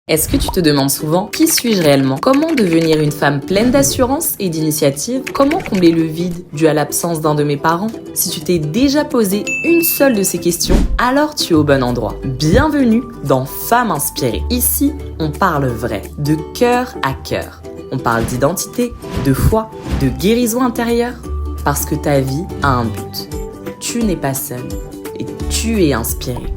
Est-ce que tu te demandes souvent qui suis-je réellement? Comment devenir une femme pleine d'assurance et d'initiative? Comment combler le vide dû à l'absence d'un de mes parents? Si tu t'es déjà posé une seule de ces questions, alors tu es au bon endroit. Bienvenue dans Femmes inspirées. Ici, on parle vrai, de cœur à cœur. On parle d'identité, de foi, de guérison intérieure, parce que ta vie a un but. Tu n'es pas seule et tu es inspirée.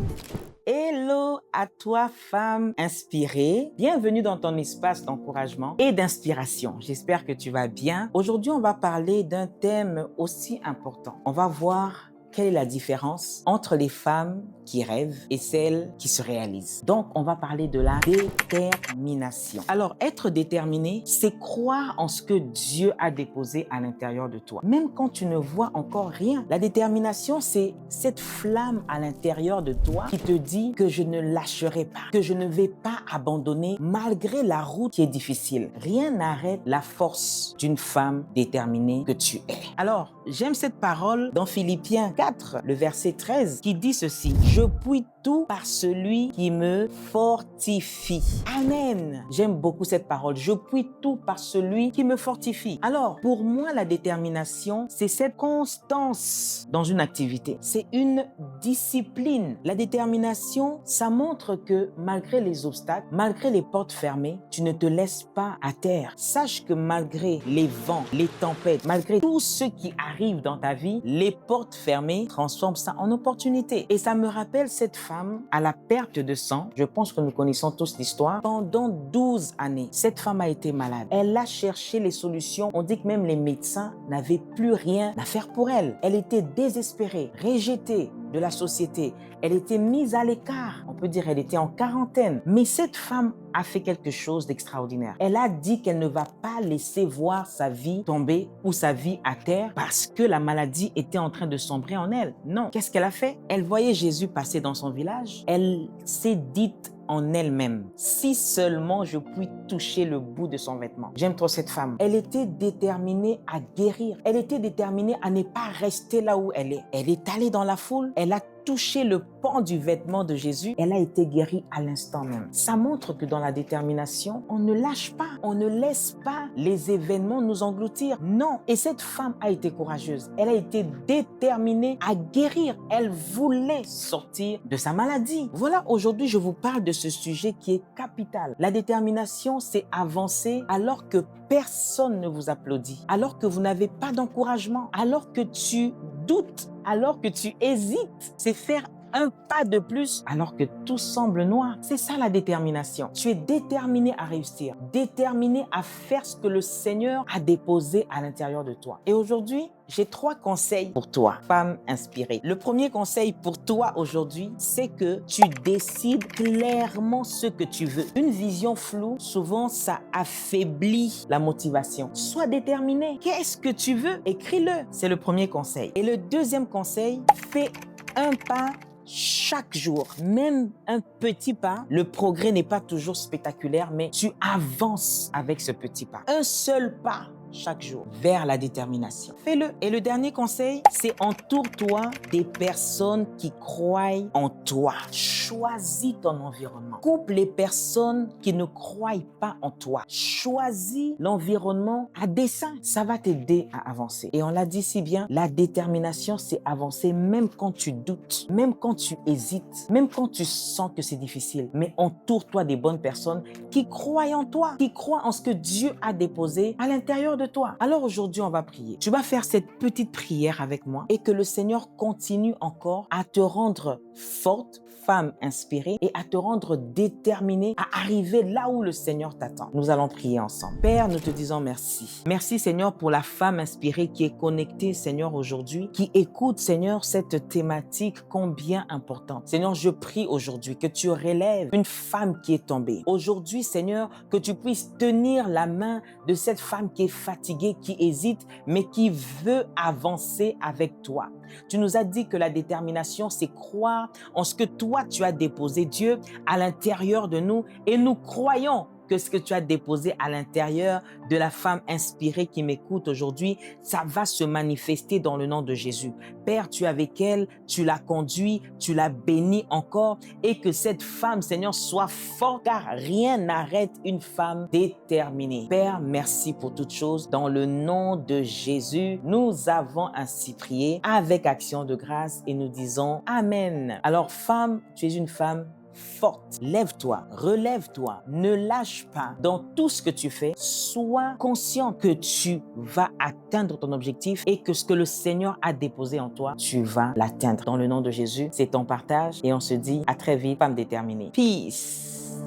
Hello à toi, femme inspirée. Bienvenue dans ton espace d'encouragement et d'inspiration. J'espère que tu vas bien. Aujourd'hui, on va parler d'un thème aussi important. On va voir quelle est la différence entre les femmes qui rêvent et celles qui se réalisent. Donc, on va parler de la détermination. Alors, être déterminé, c'est croire en ce que Dieu a déposé à l'intérieur de toi. Même quand tu ne vois encore rien. La détermination, c'est cette flamme à l'intérieur de toi qui te dit que je ne lâcherai pas, que je ne vais pas abandonner malgré la route qui est difficile. Rien n'arrête la force d'une femme déterminée que tu es. Alors, j'aime cette parole dans Philippiens 4, le verset 13, qui dit ceci: je puis tout par celui qui me fortifie. Amen. J'aime beaucoup cette parole. Je puis tout par celui qui me fortifie. Alors, pour moi, la détermination, c'est cette constance dans une activité. C'est une discipline. La détermination, ça montre que malgré les obstacles, malgré les portes fermées, tu ne te laisses pas à terre. Sache que malgré les vents, les tempêtes, malgré tout ce qui arrive dans ta vie, les portes fermées transforment ça en opportunité. Et ça me rappelle cette femme à la perte de sang. Je pense que nous connaissons tous l'histoire. Pendant 12 années, cette femme a été malade. Elle a cherché les solutions. On dit que même les médecins n'avaient plus rien à faire pour elle. Elle était désespérée, rejetée de la société. Elle était mise à l'écart. On peut dire qu'elle était en quarantaine. Mais cette femme a fait quelque chose d'extraordinaire. Elle a dit qu'elle ne va pas laisser voir sa vie tomber ou sa vie à terre parce que la maladie était en train de sombrer en elle. Non. Qu'est-ce qu'elle a fait? Elle voyait Jésus passer dans son village. Elle s'est dite en elle-même: si seulement je puis toucher le bout de son vêtement. J'aime trop cette femme. Elle était déterminée à guérir. Elle était déterminée à ne pas rester là où elle est. Elle est allée dans la foule. Elle a touché le pan du vêtement de Jésus. Elle a été guérie à l'instant même. Ça montre que dans la détermination, on ne lâche pas. On ne laisse pas les événements nous engloutir. Non. Et cette femme a été courageuse. Elle a été déterminée à guérir. Elle voulait sortir de sa maladie. Voilà, aujourd'hui, je vous parle de ce sujet qui est capital. La détermination, c'est avancer alors que personne ne vous applaudit, alors que vous n'avez pas d'encouragement, alors que tu doutes, alors que tu hésites. C'est faire un pas de plus alors que tout semble noir. C'est ça la détermination. Tu es déterminé à réussir, déterminé à faire ce que le Seigneur a déposé à l'intérieur de toi. Et aujourd'hui, j'ai 3 conseils pour toi, femme inspirée. Le premier conseil pour toi aujourd'hui, c'est que tu décides clairement ce que tu veux. Une vision floue, souvent, ça affaiblit la motivation. Sois déterminé. Qu'est-ce que tu veux? Écris-le. C'est le premier conseil. Et le deuxième conseil, fais un pas chaque jour, même un petit pas. Le progrès n'est pas toujours spectaculaire, mais tu avances avec ce petit pas. Un seul pas chaque jour vers la détermination. Fais-le. Et le dernier conseil, c'est entoure-toi des personnes qui croient en toi. Choisis ton environnement. Coupe les personnes qui ne croient pas en toi. Choisis l'environnement à dessein. Ça va t'aider à avancer. Et on l'a dit si bien, la détermination, c'est avancer même quand tu doutes, même quand tu hésites, même quand tu sens que c'est difficile. Mais entoure-toi des bonnes personnes qui croient en toi, qui croient en ce que Dieu a déposé à l'intérieur de toi. Alors aujourd'hui, on va prier. Tu vas faire cette petite prière avec moi et que le Seigneur continue encore à te rendre forte, femme inspirée, et à te rendre déterminée à arriver là où le Seigneur t'attend. Nous allons prier ensemble. Père, nous te disons merci. Merci, Seigneur, pour la femme inspirée qui est connectée, Seigneur, aujourd'hui, qui écoute, Seigneur, cette thématique combien importante. Seigneur, je prie aujourd'hui que tu relèves une femme qui est tombée. Aujourd'hui, Seigneur, que tu puisses tenir la main de cette femme qui est fatiguée, qui hésite, mais qui veut avancer avec toi. Tu nous as dit que la détermination, c'est croire en ce que toi, tu as déposé, Dieu, à l'intérieur de nous, et nous croyons que ce que tu as déposé à l'intérieur de la femme inspirée qui m'écoute aujourd'hui, ça va se manifester dans le nom de Jésus. Père, tu es avec elle, tu l'as conduit, tu l'as bénie encore et que cette femme, Seigneur, soit forte car rien n'arrête une femme déterminée. Père, merci pour toutes choses. Dans le nom de Jésus, nous avons ainsi prié avec action de grâce et nous disons Amen. Alors femme, tu es une femme forte. Lève-toi, relève-toi, ne lâche pas dans tout ce que tu fais. Sois conscient que tu vas atteindre ton objectif et que ce que le Seigneur a déposé en toi, tu vas l'atteindre. Dans le nom de Jésus, c'est ton partage et on se dit à très vite, femme déterminée. Peace.